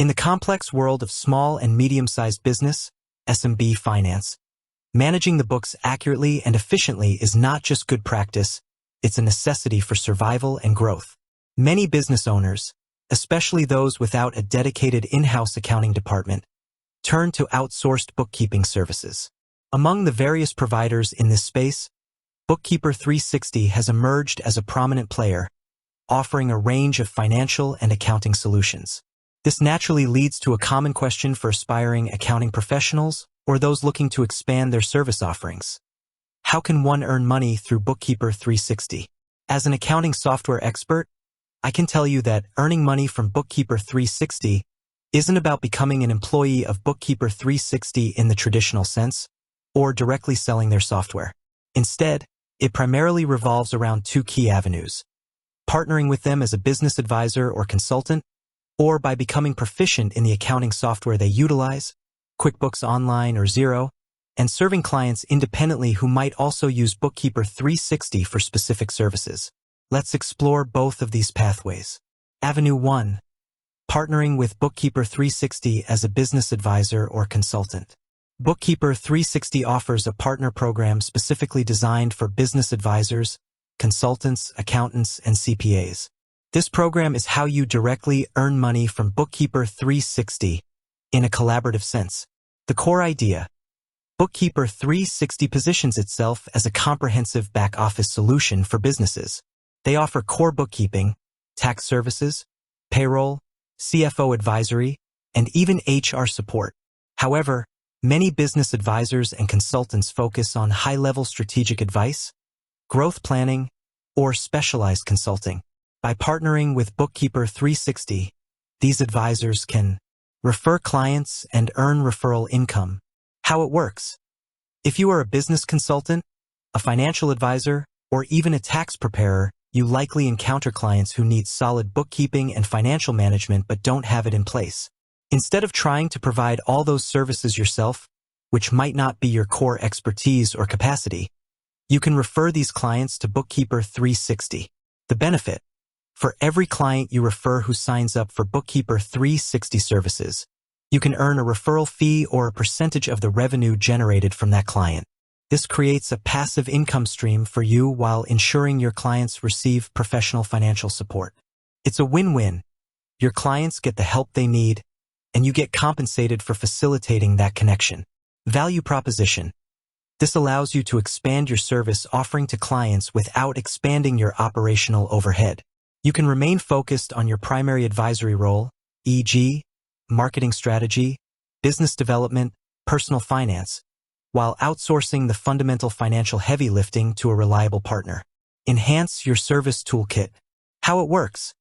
In the complex world of small and medium-sized business, SMB finance, managing the books accurately and efficiently is not just good practice, it's a necessity for survival and growth. Many business owners, especially those without a dedicated in-house accounting department, turn to outsourced bookkeeping services. Among the various providers in this space, Bookkeeper 360 has emerged as a prominent player, offering a range of financial and accounting solutions. This naturally leads to a common question for aspiring accounting professionals or those looking to expand their service offerings. How can one earn money through Bookkeeper 360? As an accounting software expert, I can tell you that earning money from Bookkeeper 360 isn't about becoming an employee of Bookkeeper 360 in the traditional sense, or directly selling their software. Instead, it primarily revolves around two key avenues: partnering with them as a business advisor or consultant, or by becoming proficient in the accounting software they utilize, QuickBooks Online or Xero, and serving clients independently who might also use Bookkeeper 360 for specific services. Let's explore both of these pathways. Avenue 1. Partnering with Bookkeeper 360 as a business advisor or consultant. Bookkeeper 360 offers a partner program specifically designed for business advisors, consultants, accountants, and CPAs. This program is how you directly earn money from Bookkeeper 360 in a collaborative sense. The core idea: Bookkeeper 360 positions itself as a comprehensive back-office solution for businesses. They offer core bookkeeping, tax services, payroll, CFO advisory, and even HR support. However, many business advisors and consultants focus on high-level strategic advice, growth planning, or specialized consulting. By partnering with Bookkeeper 360, these advisors can refer clients and earn referral income. How it works: if you are a business consultant, a financial advisor, or even a tax preparer, you likely encounter clients who need solid bookkeeping and financial management but don't have it in place. Instead of trying to provide all those services yourself, which might not be your core expertise or capacity, you can refer these clients to Bookkeeper 360. The benefit: for every client you refer who signs up for Bookkeeper 360 services, you can earn a referral fee or a percentage of the revenue generated from that client. This creates a passive income stream for you while ensuring your clients receive professional financial support. It's a win-win. Your clients get the help they need, and you get compensated for facilitating that connection. Value proposition: this allows you to expand your service offering to clients without expanding your operational overhead. You can remain focused on your primary advisory role, e.g., marketing strategy, business development, personal finance, while outsourcing the fundamental financial heavy lifting to a reliable partner. Enhance your service toolkit. How it works: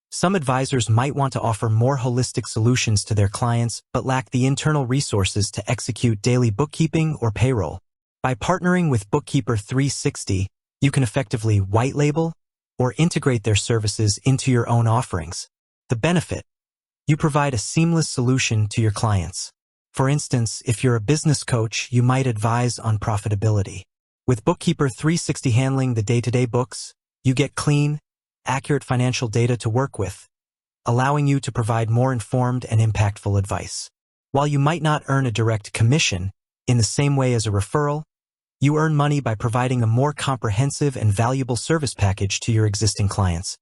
some advisors might want to offer more holistic solutions to their clients but lack the internal resources to execute daily bookkeeping or payroll. By partnering with Bookkeeper 360, you can effectively white label or integrate their services into your own offerings. The benefit: you provide a seamless solution to your clients. For instance, if you're a business coach, you might advise on profitability. With Bookkeeper 360 handling the day-to-day books, you get clean, accurate financial data to work with, allowing you to provide more informed and impactful advice. While you might not earn a direct commission in the same way as a referral, you earn money by providing a more comprehensive and valuable service package to your existing clients,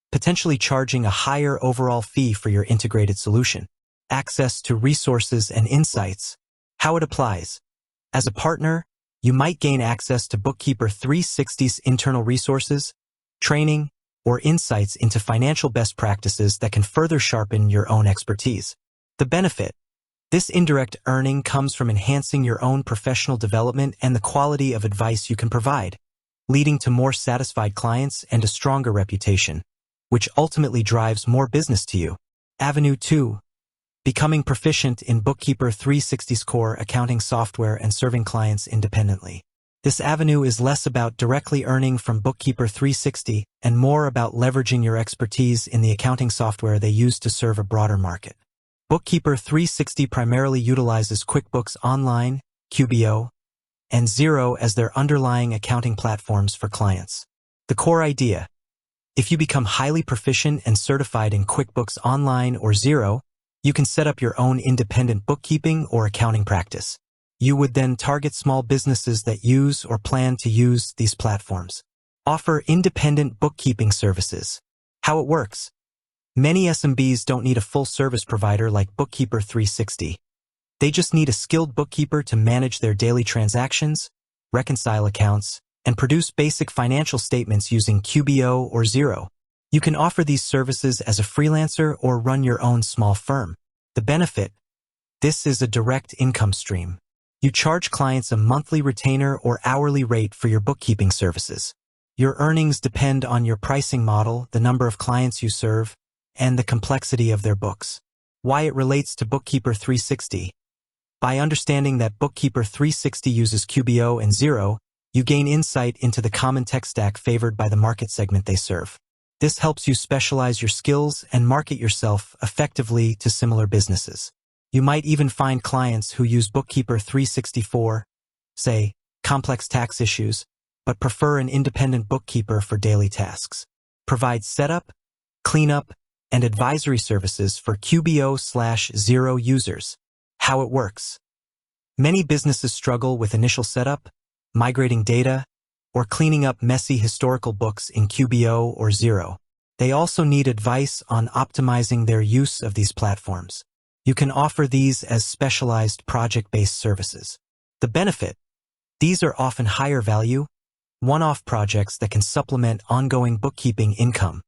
potentially charging a higher overall fee for your integrated solution. Access to resources and insights. How it applies: as a partner, you might gain access to Bookkeeper 360's internal resources, training, or insights into financial best practices that can further sharpen your own expertise. The benefit: this indirect earning comes from enhancing your own professional development and the quality of advice you can provide, leading to more satisfied clients and a stronger reputation, which ultimately drives more business to you. Avenue 2. Becoming proficient in Bookkeeper 360's core accounting software and serving clients independently. This avenue is less about directly earning from Bookkeeper 360 and more about leveraging your expertise in the accounting software they use to serve a broader market. Bookkeeper 360 primarily utilizes QuickBooks Online, QBO, and Xero as their underlying accounting platforms for clients. The core idea: if you become highly proficient and certified in QuickBooks Online or Xero, You can set up your own independent bookkeeping or accounting practice. You would then target small businesses that use or plan to use these platforms. Offer independent bookkeeping services. How it works. Many SMBs don't need a full service provider like Bookkeeper 360. They just need a skilled bookkeeper to manage their daily transactions, reconcile accounts, and produce basic financial statements using QBO or Xero. You can offer these services as a freelancer or run your own small firm. The benefit: this is a direct income stream. You charge clients a monthly retainer or hourly rate for your bookkeeping services. Your earnings depend on your pricing model, the number of clients you serve, and the complexity of their books. Why it relates to Bookkeeper 360. By understanding that Bookkeeper 360 uses QBO and Xero, you gain insight into the common tech stack favored by the market segment they serve. This helps you specialize your skills and market yourself effectively to similar businesses. You might even find clients who use Bookkeeper 360 for, say, complex tax issues, but prefer an independent bookkeeper for daily tasks. Provide setup, cleanup, and advisory services for QBO/Xero users. How it works. Many businesses struggle with initial setup, migrating data, or cleaning up messy historical books in QBO or Xero. They also need advice on optimizing their use of these platforms. You can offer these as specialized project-based services. The benefit: these are often higher value, one-off projects that can supplement ongoing bookkeeping income.